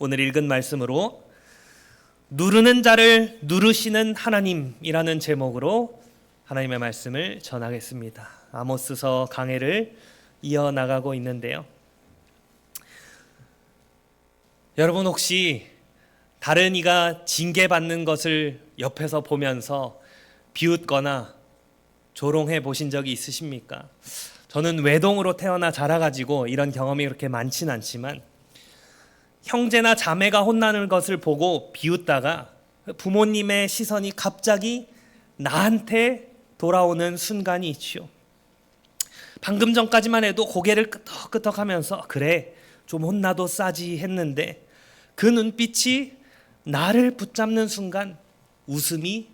오늘 읽은 말씀으로 누르는 자를 누르시는 하나님이라는 제목으로 하나님의 말씀을 전하겠습니다. 아모스서 강해를 이어나가고 있는데요. 여러분 혹시 다른 이가 징계받는 것을 옆에서 보면서 비웃거나 조롱해 보신 적이 있으십니까? 저는 외동으로 태어나 자라가지고 이런 경험이 그렇게 많진 않지만 형제나 자매가 혼나는 것을 보고 비웃다가 부모님의 시선이 갑자기 나한테 돌아오는 순간이 있죠. 방금 전까지만 해도 고개를 끄덕끄덕하면서 그래 좀 혼나도 싸지 했는데 그 눈빛이 나를 붙잡는 순간 웃음이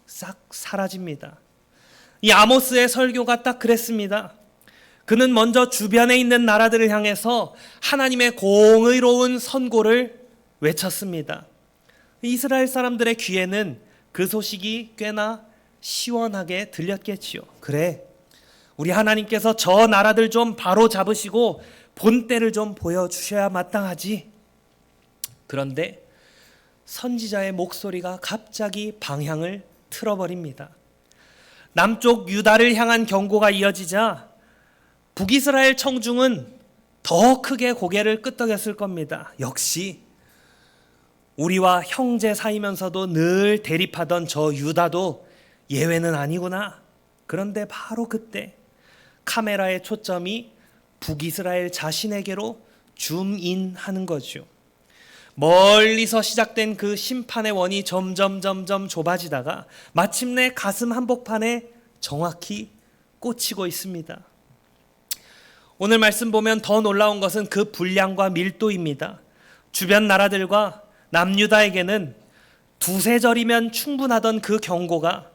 싹 사라집니다. 이 아모스의 설교가 딱 그랬습니다. 그는 먼저 주변에 있는 나라들을 향해서 하나님의 공의로운 선고를 외쳤습니다. 이스라엘 사람들의 귀에는 그 소식이 꽤나 시원하게 들렸겠지요. 그래, 우리 하나님께서 저 나라들 좀 바로 잡으시고 본때를 좀 보여주셔야 마땅하지. 그런데 선지자의 목소리가 갑자기 방향을 틀어버립니다. 남쪽 유다를 향한 경고가 이어지자 북이스라엘 청중은 더 크게 고개를 끄덕였을 겁니다. 역시 우리와 형제 사이면서도 늘 대립하던 저 유다도 예외는 아니구나. 그런데 바로 그때 카메라의 초점이 북이스라엘 자신에게로 줌인하는 거죠. 멀리서 시작된 그 심판의 원이 점점 좁아지다가 마침내 가슴 한복판에 정확히 꽂히고 있습니다. 오늘 말씀 보면 더 놀라운 것은 그 분량과 밀도입니다. 주변 나라들과 남유다에게는 두세 절이면 충분하던 그 경고가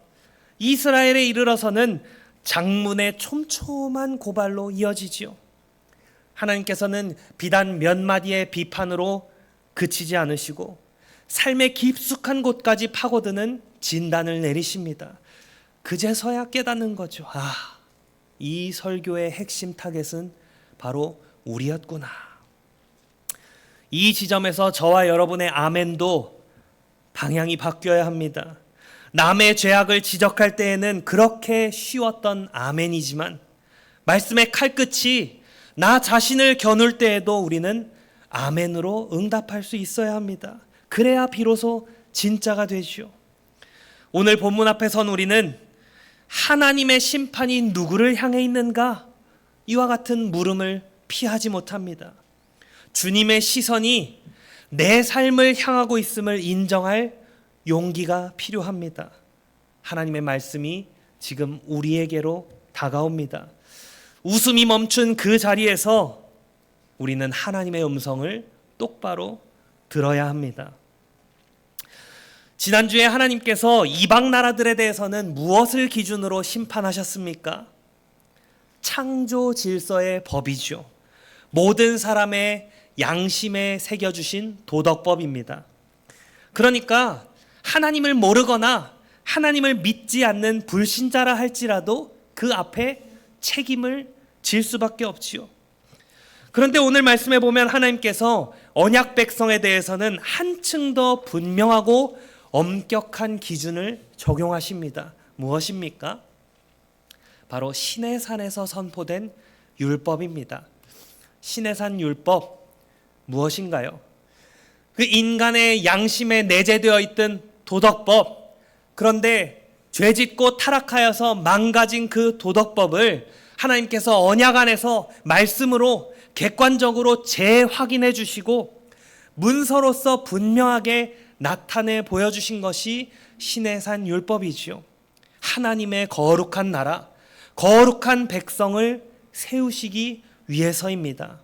이스라엘에 이르러서는 장문의 촘촘한 고발로 이어지지요. 하나님께서는 비단 몇 마디의 비판으로 그치지 않으시고 삶의 깊숙한 곳까지 파고드는 진단을 내리십니다. 그제서야 깨닫는 거죠. 이 설교의 핵심 타겟은 바로 우리였구나. 이 지점에서 저와 여러분의 아멘도 방향이 바뀌어야 합니다. 남의 죄악을 지적할 때에는 그렇게 쉬웠던 아멘이지만 말씀의 칼끝이 나 자신을 겨눌 때에도 우리는 아멘으로 응답할 수 있어야 합니다. 그래야 비로소 진짜가 되죠. 오늘 본문 앞에 선 우리는 하나님의 심판이 누구를 향해 있는가? 이와 같은 물음을 피하지 못합니다. 주님의 시선이 내 삶을 향하고 있음을 인정할 용기가 필요합니다. 하나님의 말씀이 지금 우리에게로 다가옵니다. 웃음이 멈춘 그 자리에서 우리는 하나님의 음성을 똑바로 들어야 합니다. 지난주에 하나님께서 이방 나라들에 대해서는 무엇을 기준으로 심판하셨습니까? 창조 질서의 법이죠. 모든 사람의 양심에 새겨주신 도덕법입니다. 그러니까 하나님을 모르거나 하나님을 믿지 않는 불신자라 할지라도 그 앞에 책임을 질 수밖에 없지요. 그런데 오늘 말씀에 보면 하나님께서 언약 백성에 대해서는 한층 더 분명하고 엄격한 기준을 적용하십니다. 무엇입니까? 바로 시내산에서 선포된 율법입니다. 시내산 율법 무엇인가요? 그 인간의 양심에 내재되어 있던 도덕법, 그런데 죄짓고 타락하여서 망가진 그 도덕법을 하나님께서 언약 안에서 말씀으로 객관적으로 재확인해 주시고 문서로서 분명하게 나타내 보여주신 것이 시내산 율법이지요. 하나님의 거룩한 나라, 거룩한 백성을 세우시기 위해서입니다.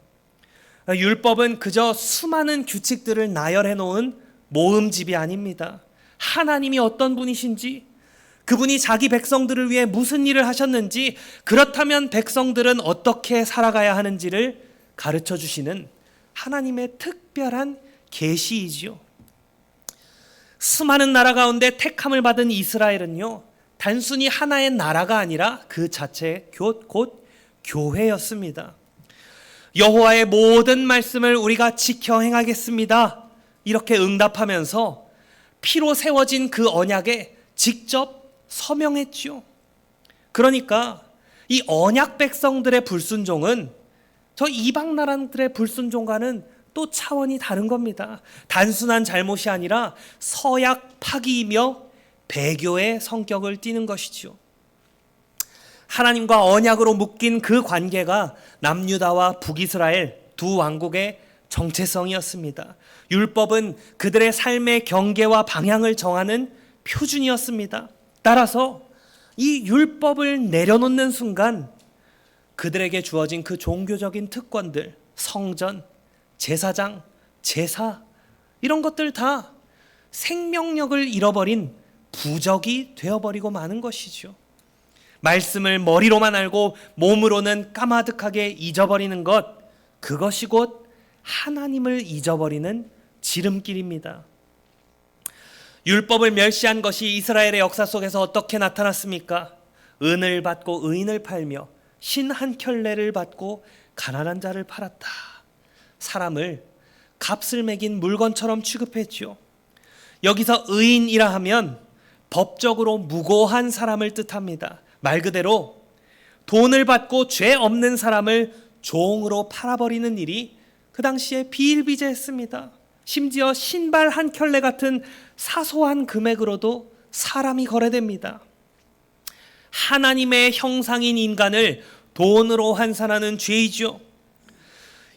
율법은 그저 수많은 규칙들을 나열해 놓은 모음집이 아닙니다. 하나님이 어떤 분이신지, 그분이 자기 백성들을 위해 무슨 일을 하셨는지, 그렇다면 백성들은 어떻게 살아가야 하는지를 가르쳐 주시는 하나님의 특별한 계시이지요. 수많은 나라 가운데 택함을 받은 이스라엘은요, 단순히 하나의 나라가 아니라 그 자체 곧 교회였습니다. 여호와의 모든 말씀을 우리가 지켜 행하겠습니다 이렇게 응답하면서 피로 세워진 그 언약에 직접 서명했지요. 그러니까 이 언약 백성들의 불순종은 저 이방 나라들의 불순종과는 또 차원이 다른 겁니다. 단순한 잘못이 아니라 서약 파기이며 배교의 성격을 띠는 것이지요. 하나님과 언약으로 묶인 그 관계가 남유다와 북이스라엘 두 왕국의 정체성이었습니다. 율법은 그들의 삶의 경계와 방향을 정하는 표준이었습니다. 따라서 이 율법을 내려놓는 순간 그들에게 주어진 그 종교적인 특권들, 성전, 제사장, 제사, 이런 것들 다 생명력을 잃어버린 부적이 되어버리고 마는 것이죠. 말씀을 머리로만 알고 몸으로는 까마득하게 잊어버리는 것, 그것이 곧 하나님을 잊어버리는 지름길입니다. 율법을 멸시한 것이 이스라엘의 역사 속에서 어떻게 나타났습니까? 은을 받고 의인을 팔며 신 한 켤레를 받고 가난한 자를 팔았다. 사람을 값을 매긴 물건처럼 취급했죠. 여기서 의인이라 하면 법적으로 무고한 사람을 뜻합니다. 말 그대로 돈을 받고 죄 없는 사람을 종으로 팔아버리는 일이 그 당시에 비일비재했습니다. 심지어 신발 한 켤레 같은 사소한 금액으로도 사람이 거래됩니다. 하나님의 형상인 인간을 돈으로 환산하는 죄이죠.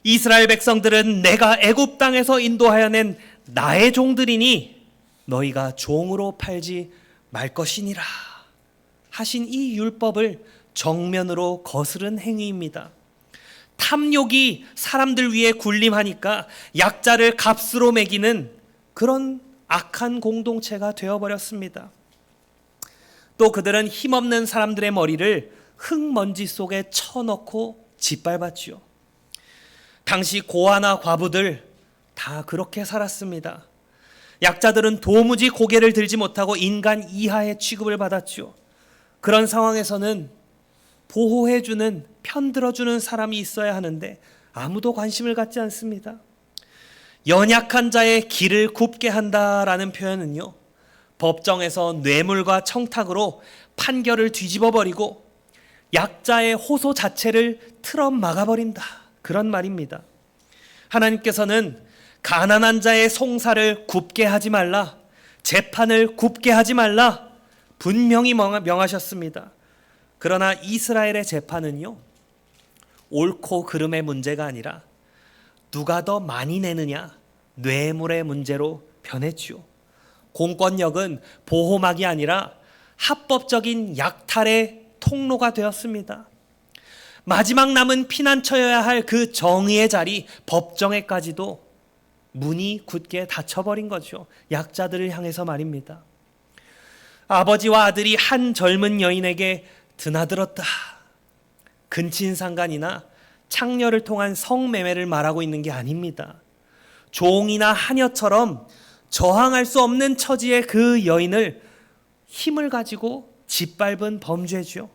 이스라엘 백성들은 내가 애굽 땅에서 인도하여 낸 나의 종들이니 너희가 종으로 팔지 말 것이니라 하신 이 율법을 정면으로 거스른 행위입니다. 탐욕이 사람들 위에 군림하니까 약자를 값으로 매기는 그런 악한 공동체가 되어버렸습니다. 또 그들은 힘없는 사람들의 머리를 흙먼지 속에 쳐넣고 짓밟았지요. 당시 고아나 과부들 다 그렇게 살았습니다. 약자들은 도무지 고개를 들지 못하고 인간 이하의 취급을 받았지요. 그런 상황에서는 보호해주는, 편들어주는 사람이 있어야 하는데 아무도 관심을 갖지 않습니다. 연약한 자의 길을 굽게 한다라는 표현은요, 법정에서 뇌물과 청탁으로 판결을 뒤집어버리고 약자의 호소 자체를 틀어 막아버린다, 그런 말입니다. 하나님께서는 가난한 자의 송사를 굽게 하지 말라, 재판을 굽게 하지 말라 분명히 명하셨습니다. 그러나 이스라엘의 재판은요, 옳고 그름의 문제가 아니라 누가 더 많이 내느냐, 뇌물의 문제로 변했지요. 공권력은 보호막이 아니라 합법적인 약탈의 통로가 되었습니다. 마지막 남은 피난처여야 할 그 정의의 자리, 법정에까지도 문이 굳게 닫혀버린 거죠. 약자들을 향해서 말입니다. 아버지와 아들이 한 젊은 여인에게 드나들었다. 근친상간이나 창녀를 통한 성매매를 말하고 있는 게 아닙니다. 종이나 하녀처럼 저항할 수 없는 처지의 그 여인을 힘을 가지고 짓밟은 범죄죠.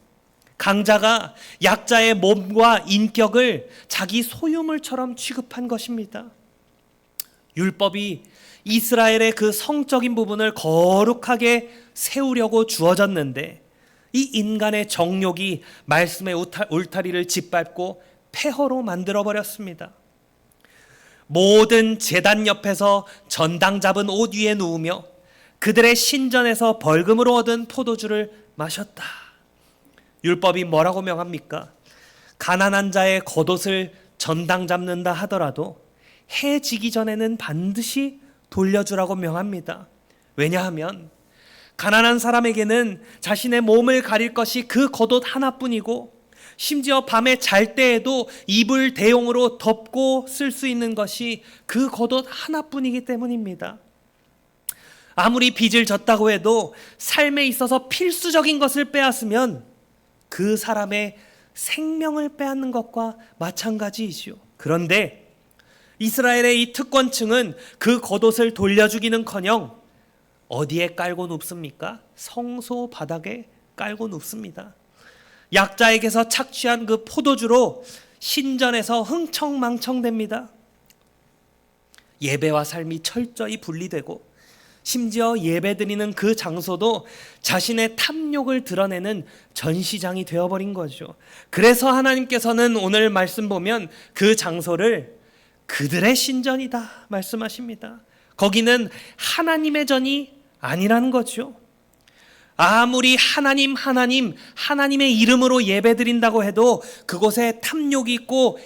강자가 약자의 몸과 인격을 자기 소유물처럼 취급한 것입니다. 율법이 이스라엘의 그 성적인 부분을 거룩하게 세우려고 주어졌는데 이 인간의 정욕이 말씀의 울타리를 짓밟고 폐허로 만들어버렸습니다. 모든 제단 옆에서 전당 잡은 옷 위에 누우며 그들의 신전에서 벌금으로 얻은 포도주를 마셨다. 율법이 뭐라고 명합니까? 가난한 자의 겉옷을 전당 잡는다 하더라도 해 지기 전에는 반드시 돌려주라고 명합니다. 왜냐하면 가난한 사람에게는 자신의 몸을 가릴 것이 그 겉옷 하나뿐이고 심지어 밤에 잘 때에도 이불 대용으로 덮고 쓸 수 있는 것이 그 겉옷 하나뿐이기 때문입니다. 아무리 빚을 졌다고 해도 삶에 있어서 필수적인 것을 빼앗으면 그 사람의 생명을 빼앗는 것과 마찬가지이지요. 그런데 이스라엘의 이 특권층은 그 겉옷을 돌려주기는커녕 어디에 깔고 눕습니까? 성소 바닥에 깔고 눕습니다. 약자에게서 착취한 그 포도주로 신전에서 흥청망청됩니다. 예배와 삶이 철저히 분리되고 심지어 예배드리는 그 장소도 자신의 탐욕을 드러내는 전시장이 되어버린 거죠. 그래서 하나님께서는 오늘 말씀 보면 그 장소를 그들의 신전이다 말씀하십니다. 거기는 하나님의 전이 아니라는 거죠. 아무리 하나님의 이름으로 예배드린다고 해도 그곳에 탐욕이 있고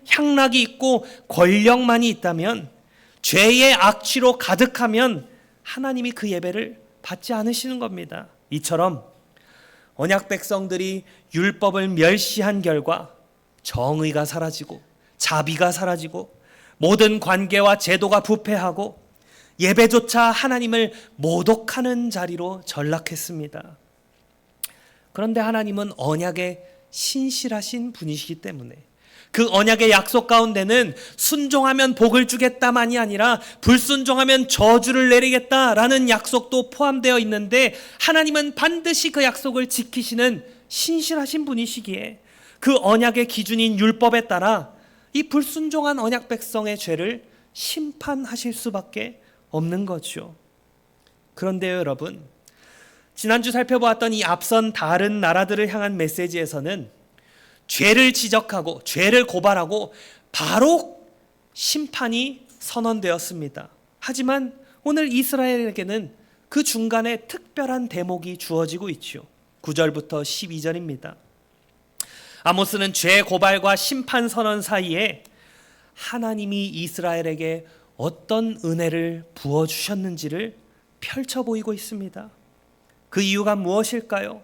향락이 있고 권력만이 있다면, 죄의 악취로 가득하면 하나님이 그 예배를 받지 않으시는 겁니다. 이처럼 언약 백성들이 율법을 멸시한 결과 정의가 사라지고 자비가 사라지고 모든 관계와 제도가 부패하고 예배조차 하나님을 모독하는 자리로 전락했습니다. 그런데 하나님은 언약에 신실하신 분이시기 때문에 그 언약의 약속 가운데는 순종하면 복을 주겠다만이 아니라 불순종하면 저주를 내리겠다라는 약속도 포함되어 있는데, 하나님은 반드시 그 약속을 지키시는 신실하신 분이시기에 그 언약의 기준인 율법에 따라 이 불순종한 언약 백성의 죄를 심판하실 수밖에 없는 거죠. 그런데요, 여러분, 지난주 살펴보았던 이 앞선 다른 나라들을 향한 메시지에서는 죄를 지적하고 죄를 고발하고 바로 심판이 선언되었습니다. 하지만 오늘 이스라엘에게는 그 중간에 특별한 대목이 주어지고 있죠. 9절부터 12절입니다. 아모스는 죄 고발과 심판 선언 사이에 하나님이 이스라엘에게 어떤 은혜를 부어주셨는지를 펼쳐 보이고 있습니다. 그 이유가 무엇일까요?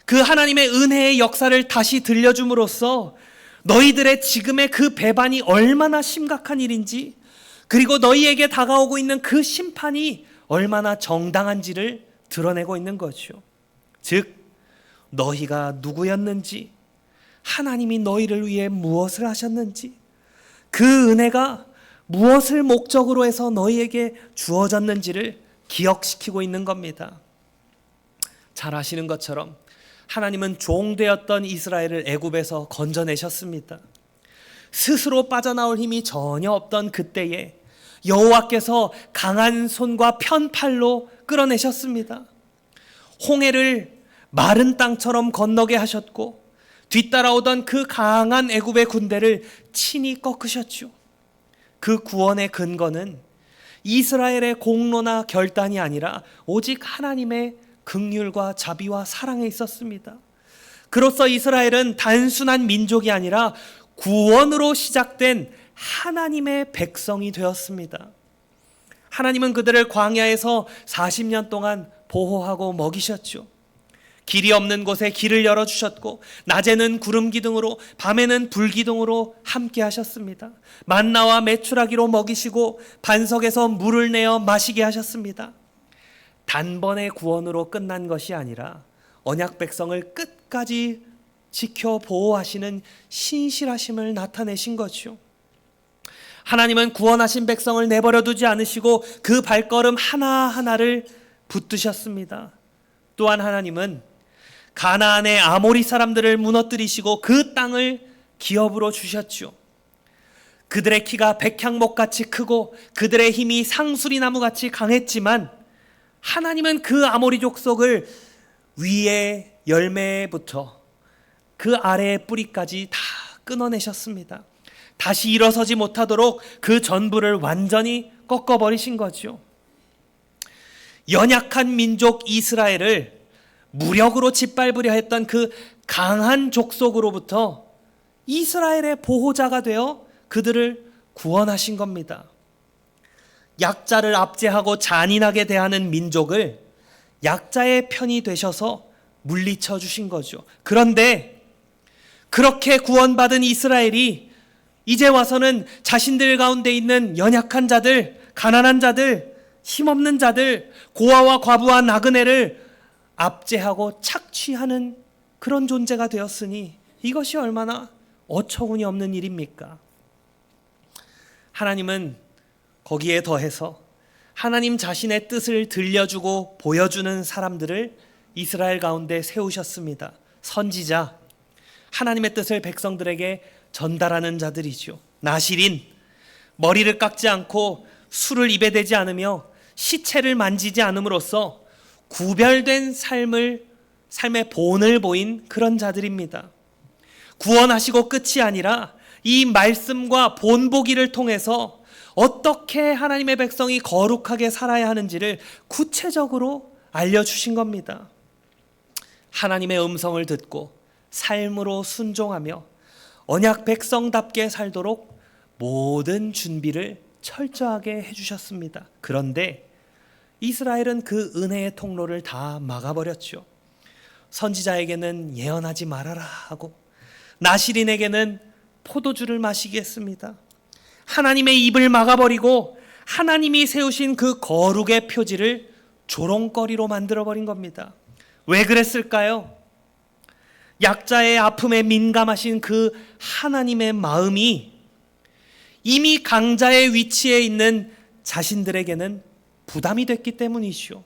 그 하나님의 은혜의 역사를 다시 들려줌으로써 너희들의 지금의 그 배반이 얼마나 심각한 일인지, 그리고 너희에게 다가오고 있는 그 심판이 얼마나 정당한지를 드러내고 있는 거죠. 즉, 너희가 누구였는지, 하나님이 너희를 위해 무엇을 하셨는지, 그 은혜가 무엇을 목적으로 해서 너희에게 주어졌는지를 기억시키고 있는 겁니다. 잘 아시는 것처럼 하나님은 종되었던 이스라엘을 애굽에서 건져내셨습니다. 스스로 빠져나올 힘이 전혀 없던 그때에 여호와께서 강한 손과 편팔로 끌어내셨습니다. 홍해를 마른 땅처럼 건너게 하셨고 뒤따라오던 그 강한 애굽의 군대를 친히 꺾으셨죠. 그 구원의 근거는 이스라엘의 공로나 결단이 아니라 오직 하나님의 긍휼과 자비와 사랑에 있었습니다. 그로써 이스라엘은 단순한 민족이 아니라 구원으로 시작된 하나님의 백성이 되었습니다. 하나님은 그들을 광야에서 40년 동안 보호하고 먹이셨죠. 길이 없는 곳에 길을 열어주셨고, 낮에는 구름 기둥으로 밤에는 불 기둥으로 함께 하셨습니다. 만나와 메추라기로 먹이시고 반석에서 물을 내어 마시게 하셨습니다. 단번의 구원으로 끝난 것이 아니라 언약 백성을 끝까지 지켜 보호하시는 신실하심을 나타내신 거죠. 하나님은 구원하신 백성을 내버려 두지 않으시고 그 발걸음 하나하나를 붙드셨습니다. 또한 하나님은 가나안의 아모리 사람들을 무너뜨리시고 그 땅을 기업으로 주셨죠. 그들의 키가 백향목같이 크고 그들의 힘이 상수리나무같이 강했지만 하나님은 그 아모리 족속을 위에 열매부터 그 아래의 뿌리까지 다 끊어내셨습니다. 다시 일어서지 못하도록 그 전부를 완전히 꺾어버리신 거죠. 연약한 민족 이스라엘을 무력으로 짓밟으려 했던 그 강한 족속으로부터 이스라엘의 보호자가 되어 그들을 구원하신 겁니다. 약자를 압제하고 잔인하게 대하는 민족을 약자의 편이 되셔서 물리쳐 주신 거죠. 그런데 그렇게 구원받은 이스라엘이 이제 와서는 자신들 가운데 있는 연약한 자들, 가난한 자들, 힘없는 자들, 고아와 과부와 나그네를 압제하고 착취하는 그런 존재가 되었으니 이것이 얼마나 어처구니 없는 일입니까? 하나님은 거기에 더해서 하나님 자신의 뜻을 들려주고 보여주는 사람들을 이스라엘 가운데 세우셨습니다. 선지자, 하나님의 뜻을 백성들에게 전달하는 자들이죠. 나실인, 머리를 깎지 않고 술을 입에 대지 않으며 시체를 만지지 않음으로써 구별된 삶의 본을 보인 그런 자들입니다. 구원하시고 끝이 아니라 이 말씀과 본보기를 통해서 어떻게 하나님의 백성이 거룩하게 살아야 하는지를 구체적으로 알려주신 겁니다. 하나님의 음성을 듣고 삶으로 순종하며 언약 백성답게 살도록 모든 준비를 철저하게 해주셨습니다. 그런데 이스라엘은 그 은혜의 통로를 다 막아버렸죠. 선지자에게는 예언하지 말아라 하고 나시린에게는 포도주를 마시게 했습니다. 하나님의 입을 막아버리고 하나님이 세우신 그 거룩의 표지를 조롱거리로 만들어버린 겁니다. 왜 그랬을까요? 약자의 아픔에 민감하신 그 하나님의 마음이 이미 강자의 위치에 있는 자신들에게는 부담이 됐기 때문이죠.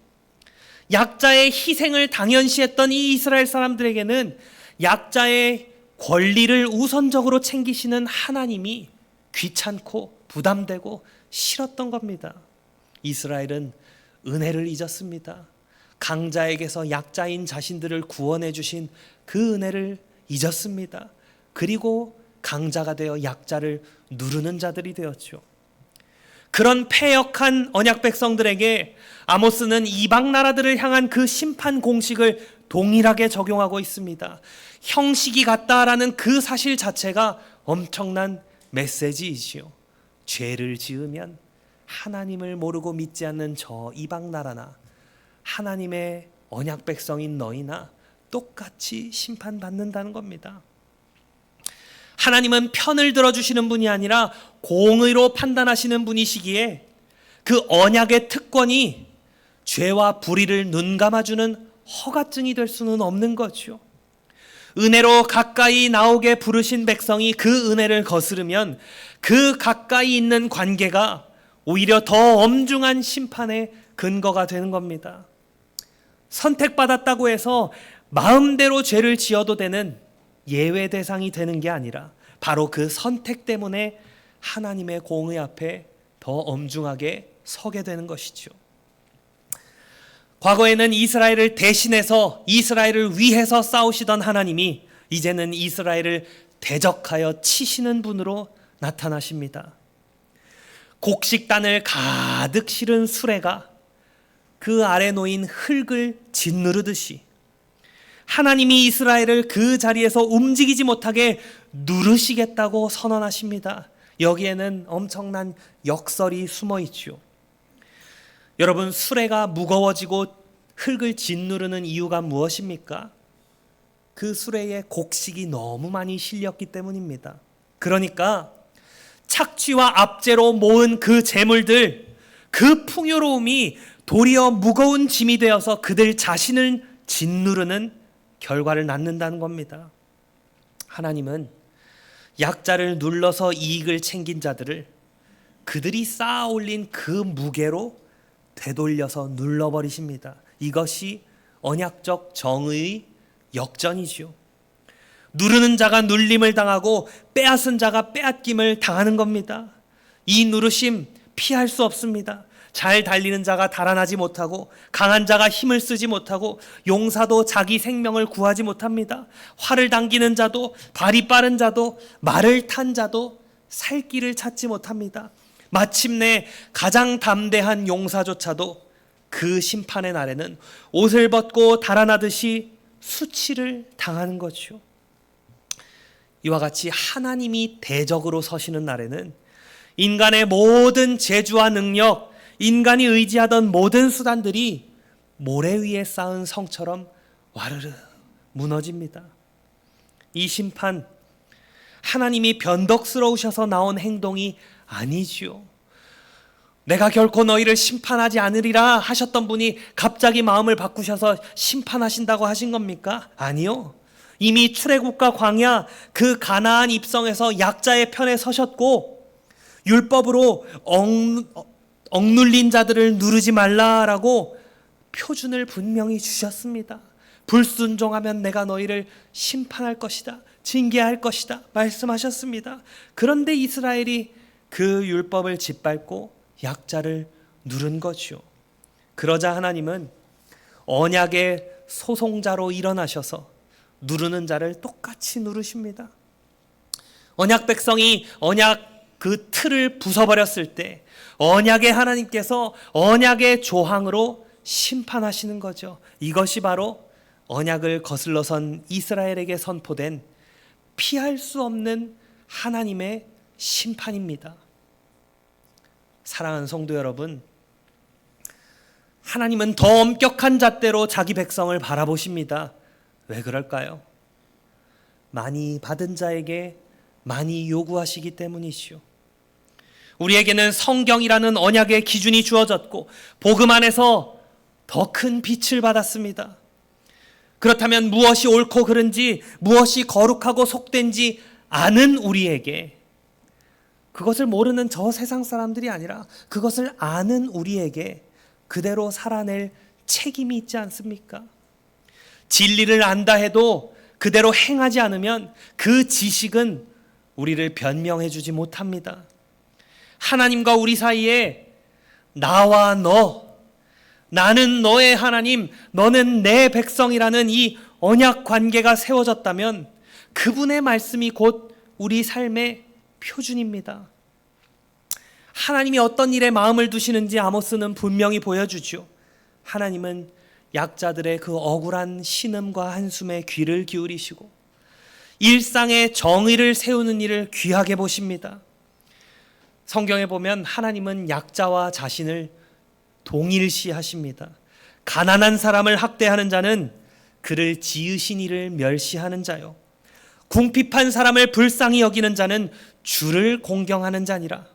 약자의 희생을 당연시했던 이 이스라엘 사람들에게는 약자의 권리를 우선적으로 챙기시는 하나님이 귀찮고 부담되고 싫었던 겁니다. 이스라엘은 은혜를 잊었습니다. 강자에게서 약자인 자신들을 구원해 주신 그 은혜를 잊었습니다. 그리고 강자가 되어 약자를 누르는 자들이 되었죠. 그런 패역한 언약 백성들에게 아모스는 이방 나라들을 향한 그 심판 공식을 동일하게 적용하고 있습니다. 형식이 같다라는 그 사실 자체가 엄청난 메시지이지요. 죄를 지으면 하나님을 모르고 믿지 않는 저 이방 나라나 하나님의 언약 백성인 너희나 똑같이 심판받는다는 겁니다. 하나님은 편을 들어주시는 분이 아니라 공의로 판단하시는 분이시기에 그 언약의 특권이 죄와 불의를 눈감아주는 허가증이 될 수는 없는 거죠. 은혜로 가까이 나오게 부르신 백성이 그 은혜를 거스르면 그 가까이 있는 관계가 오히려 더 엄중한 심판의 근거가 되는 겁니다. 선택받았다고 해서 마음대로 죄를 지어도 되는 예외 대상이 되는 게 아니라 바로 그 선택 때문에 하나님의 공의 앞에 더 엄중하게 서게 되는 것이죠. 과거에는 이스라엘을 대신해서 이스라엘을 위해서 싸우시던 하나님이 이제는 이스라엘을 대적하여 치시는 분으로 나타나십니다. 곡식단을 가득 실은 수레가 그 아래 놓인 흙을 짓누르듯이 하나님이 이스라엘을 그 자리에서 움직이지 못하게 누르시겠다고 선언하십니다. 여기에는 엄청난 역설이 숨어 있죠. 여러분, 수레가 무거워지고 흙을 짓누르는 이유가 무엇입니까? 그 수레에 곡식이 너무 많이 실렸기 때문입니다. 그러니까 착취와 압제로 모은 그 재물들, 그 풍요로움이 도리어 무거운 짐이 되어서 그들 자신을 짓누르는 결과를 낳는다는 겁니다. 하나님은 약자를 눌러서 이익을 챙긴 자들을 그들이 쌓아 올린 그 무게로 되돌려서 눌러버리십니다. 이것이 언약적 정의의 역전이지요. 누르는 자가 눌림을 당하고 빼앗은 자가 빼앗김을 당하는 겁니다. 이 누르심 피할 수 없습니다. 잘 달리는 자가 달아나지 못하고 강한 자가 힘을 쓰지 못하고 용사도 자기 생명을 구하지 못합니다. 활을 당기는 자도 발이 빠른 자도 말을 탄 자도 살 길을 찾지 못합니다. 마침내 가장 담대한 용사조차도 그 심판의 날에는 옷을 벗고 달아나듯이 수치를 당하는 거죠. 이와 같이 하나님이 대적으로 서시는 날에는 인간의 모든 재주와 능력, 인간이 의지하던 모든 수단들이 모래 위에 쌓은 성처럼 와르르 무너집니다. 이 심판, 하나님이 변덕스러우셔서 나온 행동이 아니지요. 내가 결코 너희를 심판하지 않으리라 하셨던 분이 갑자기 마음을 바꾸셔서 심판하신다고 하신 겁니까? 아니요. 이미 출애굽과 광야 그 가나안 입성에서 약자의 편에 서셨고 율법으로 억눌린 자들을 누르지 말라라고 표준을 분명히 주셨습니다. 불순종하면 내가 너희를 심판할 것이다, 징계할 것이다 말씀하셨습니다. 그런데 이스라엘이 그 율법을 짓밟고 약자를 누른 거죠. 그러자 하나님은 언약의 소송자로 일어나셔서 누르는 자를 똑같이 누르십니다. 언약 백성이 언약 그 틀을 부숴버렸을 때 언약의 하나님께서 언약의 조항으로 심판하시는 거죠. 이것이 바로 언약을 거슬러선 이스라엘에게 선포된 피할 수 없는 하나님의 심판입니다. 사랑하는 성도 여러분, 하나님은 더 엄격한 잣대로 자기 백성을 바라보십니다. 왜 그럴까요? 많이 받은 자에게 많이 요구하시기 때문이시오. 우리에게는 성경이라는 언약의 기준이 주어졌고 복음 안에서 더 큰 빛을 받았습니다. 그렇다면 무엇이 옳고 그른지, 무엇이 거룩하고 속된지 아는 우리에게, 그것을 모르는 저 세상 사람들이 아니라 그것을 아는 우리에게 그대로 살아낼 책임이 있지 않습니까? 진리를 안다 해도 그대로 행하지 않으면 그 지식은 우리를 변명해 주지 못합니다. 하나님과 우리 사이에 나와 너, 나는 너의 하나님, 너는 내 백성이라는 이 언약 관계가 세워졌다면 그분의 말씀이 곧 우리 삶의 표준입니다. 하나님이 어떤 일에 마음을 두시는지 아모스는 분명히 보여주죠. 하나님은 약자들의 그 억울한 신음과 한숨에 귀를 기울이시고 일상의 정의를 세우는 일을 귀하게 보십니다. 성경에 보면 하나님은 약자와 자신을 동일시하십니다. 가난한 사람을 학대하는 자는 그를 지으신 이를 멸시하는 자요, 궁핍한 사람을 불쌍히 여기는 자는 주를 공경하는 자니라.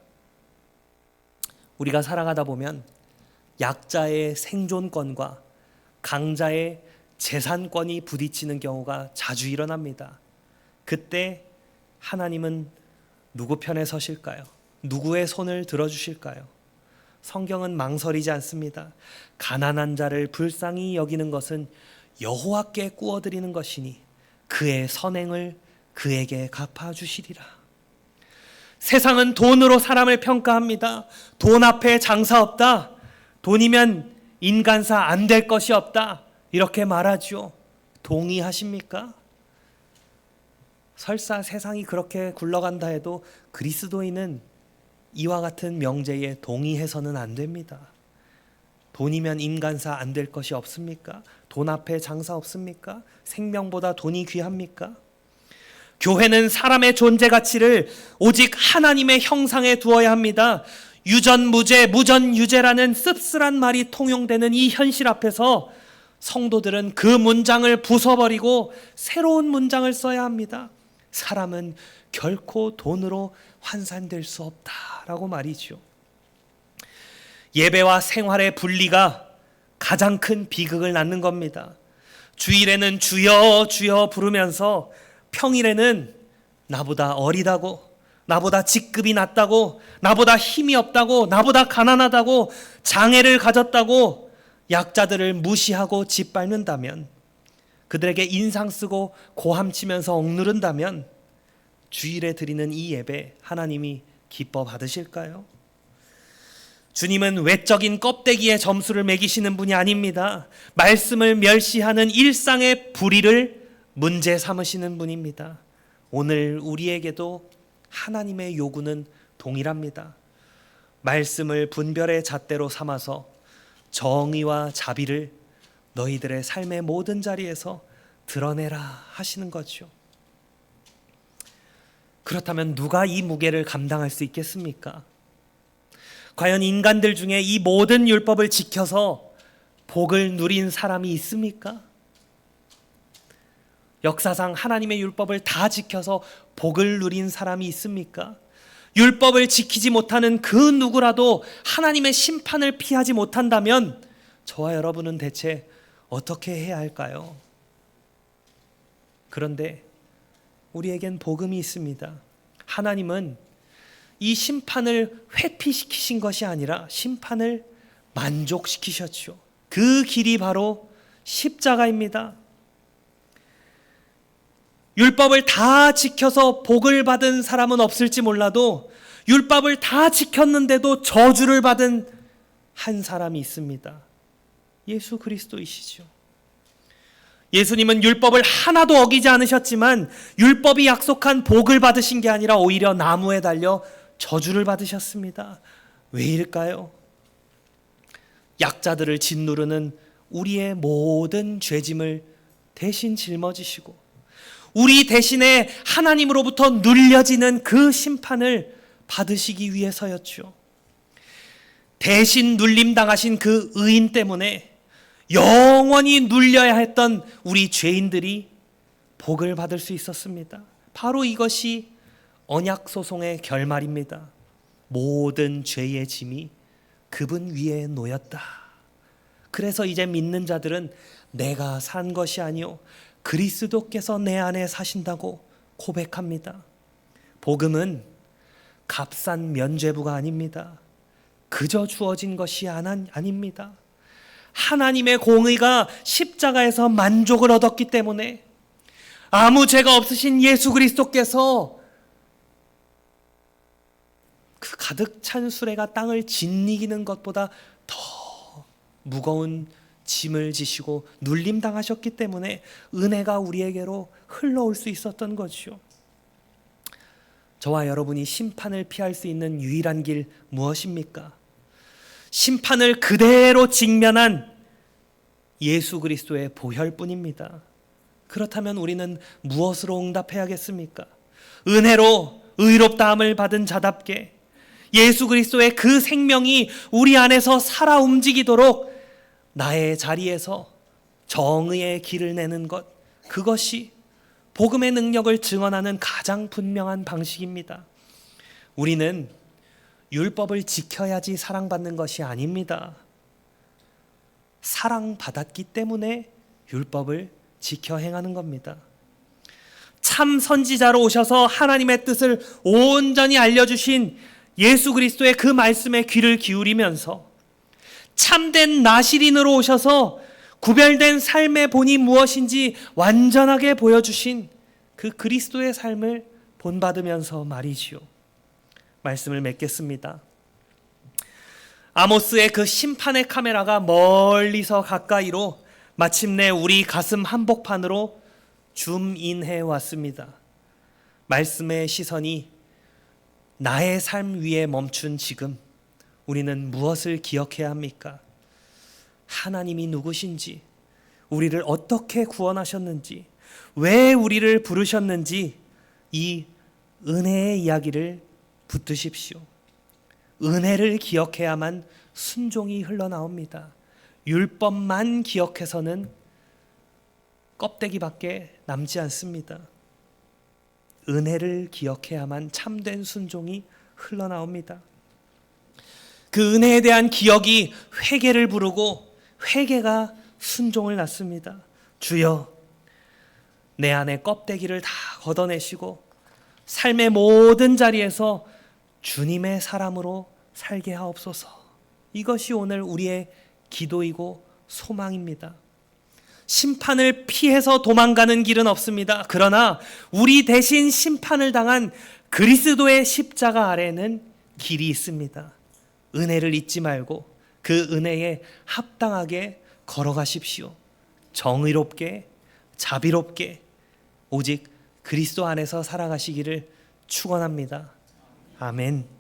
우리가 살아가다 보면 약자의 생존권과 강자의 재산권이 부딪히는 경우가 자주 일어납니다. 그때 하나님은 누구 편에 서실까요? 누구의 손을 들어주실까요? 성경은 망설이지 않습니다. 가난한 자를 불쌍히 여기는 것은 여호와께 꾸어드리는 것이니 그의 선행을 그에게 갚아주시리라. 세상은 돈으로 사람을 평가합니다. 돈 앞에 장사 없다. 돈이면 인간사 안 될 것이 없다. 이렇게 말하죠. 동의하십니까? 설사 세상이 그렇게 굴러간다 해도 그리스도인은 이와 같은 명제에 동의해서는 안 됩니다. 돈이면 인간사 안 될 것이 없습니까? 돈 앞에 장사 없습니까? 생명보다 돈이 귀합니까? 교회는 사람의 존재 가치를 오직 하나님의 형상에 두어야 합니다. 유전무죄, 무전유죄라는 씁쓸한 말이 통용되는 이 현실 앞에서 성도들은 그 문장을 부숴버리고 새로운 문장을 써야 합니다. 사람은 결코 돈으로 환산될 수 없다라고 말이죠. 예배와 생활의 분리가 가장 큰 비극을 낳는 겁니다. 주일에는 주여 주여 부르면서 평일에는 나보다 어리다고, 나보다 직급이 낮다고, 나보다 힘이 없다고, 나보다 가난하다고, 장애를 가졌다고 약자들을 무시하고 짓밟는다면, 그들에게 인상 쓰고 고함치면서 억누른다면 주일에 드리는 이 예배 하나님이 기뻐 받으실까요? 주님은 외적인 껍데기에 점수를 매기시는 분이 아닙니다. 말씀을 멸시하는 일상의 불의를 문제 삼으시는 분입니다. 오늘 우리에게도 하나님의 요구는 동일합니다. 말씀을 분별의 잣대로 삼아서 정의와 자비를 너희들의 삶의 모든 자리에서 드러내라 하시는 거죠. 그렇다면 누가 이 무게를 감당할 수 있겠습니까? 과연 인간들 중에 이 모든 율법을 지켜서 복을 누린 사람이 있습니까? 역사상 하나님의 율법을 다 지켜서 복을 누린 사람이 있습니까? 율법을 지키지 못하는 그 누구라도 하나님의 심판을 피하지 못한다면 저와 여러분은 대체 어떻게 해야 할까요? 그런데 우리에겐 복음이 있습니다. 하나님은 이 심판을 회피시키신 것이 아니라 심판을 만족시키셨죠. 그 길이 바로 십자가입니다. 율법을 다 지켜서 복을 받은 사람은 없을지 몰라도 율법을 다 지켰는데도 저주를 받은 한 사람이 있습니다. 예수 그리스도이시죠. 예수님은 율법을 하나도 어기지 않으셨지만 율법이 약속한 복을 받으신 게 아니라 오히려 나무에 달려 저주를 받으셨습니다. 왜일까요? 약자들을 짓누르는 우리의 모든 죄짐을 대신 짊어지시고 우리 대신에 하나님으로부터 눌려지는 그 심판을 받으시기 위해서였죠. 대신 눌림당하신 그 의인 때문에 영원히 눌려야 했던 우리 죄인들이 복을 받을 수 있었습니다. 바로 이것이 언약소송의 결말입니다. 모든 죄의 짐이 그분 위에 놓였다. 그래서 이제 믿는 자들은 내가 산 것이 아니요 그리스도께서 내 안에 사신다고 고백합니다. 복음은 값싼 면죄부가 아닙니다. 그저 주어진 것이 아닙니다. 하나님의 공의가 십자가에서 만족을 얻었기 때문에 아무 죄가 없으신 예수 그리스도께서 그 가득 찬 수레가 땅을 짓이기는 것보다 더 무거운 짐을 지시고 눌림당하셨기 때문에 은혜가 우리에게로 흘러올 수 있었던 거죠. 저와 여러분이 심판을 피할 수 있는 유일한 길 무엇입니까? 심판을 그대로 직면한 예수 그리스도의 보혈뿐입니다. 그렇다면 우리는 무엇으로 응답해야겠습니까? 은혜로 의롭다함을 받은 자답게 예수 그리스도의 그 생명이 우리 안에서 살아 움직이도록 나의 자리에서 정의의 길을 내는 것, 그것이 복음의 능력을 증언하는 가장 분명한 방식입니다. 우리는 율법을 지켜야지 사랑받는 것이 아닙니다. 사랑받았기 때문에 율법을 지켜 행하는 겁니다. 참 선지자로 오셔서 하나님의 뜻을 온전히 알려주신 예수 그리스도의 그 말씀에 귀를 기울이면서 참된 나시린으로 오셔서 구별된 삶의 본이 무엇인지 완전하게 보여주신 그 그리스도의 삶을 본받으면서 말이지요. 말씀을 맺겠습니다. 아모스의 그 심판의 카메라가 멀리서 가까이로 마침내 우리 가슴 한복판으로 줌인해 왔습니다. 말씀의 시선이 나의 삶 위에 멈춘 지금 우리는 무엇을 기억해야 합니까? 하나님이 누구신지, 우리를 어떻게 구원하셨는지, 왜 우리를 부르셨는지 이 은혜의 이야기를 붙드십시오. 은혜를 기억해야만 순종이 흘러나옵니다. 율법만 기억해서는 껍데기밖에 남지 않습니다. 은혜를 기억해야만 참된 순종이 흘러나옵니다. 그 은혜에 대한 기억이 회개를 부르고 회개가 순종을 낳습니다. 주여, 내 안에 껍데기를 다 걷어내시고 삶의 모든 자리에서 주님의 사람으로 살게 하옵소서. 이것이 오늘 우리의 기도이고 소망입니다. 심판을 피해서 도망가는 길은 없습니다. 그러나 우리 대신 심판을 당한 그리스도의 십자가 아래는 길이 있습니다. 은혜를 잊지 말고 그 은혜에 합당하게 걸어가십시오. 정의롭게, 자비롭게 오직 그리스도 안에서 살아가시기를 축원합니다. 아멘.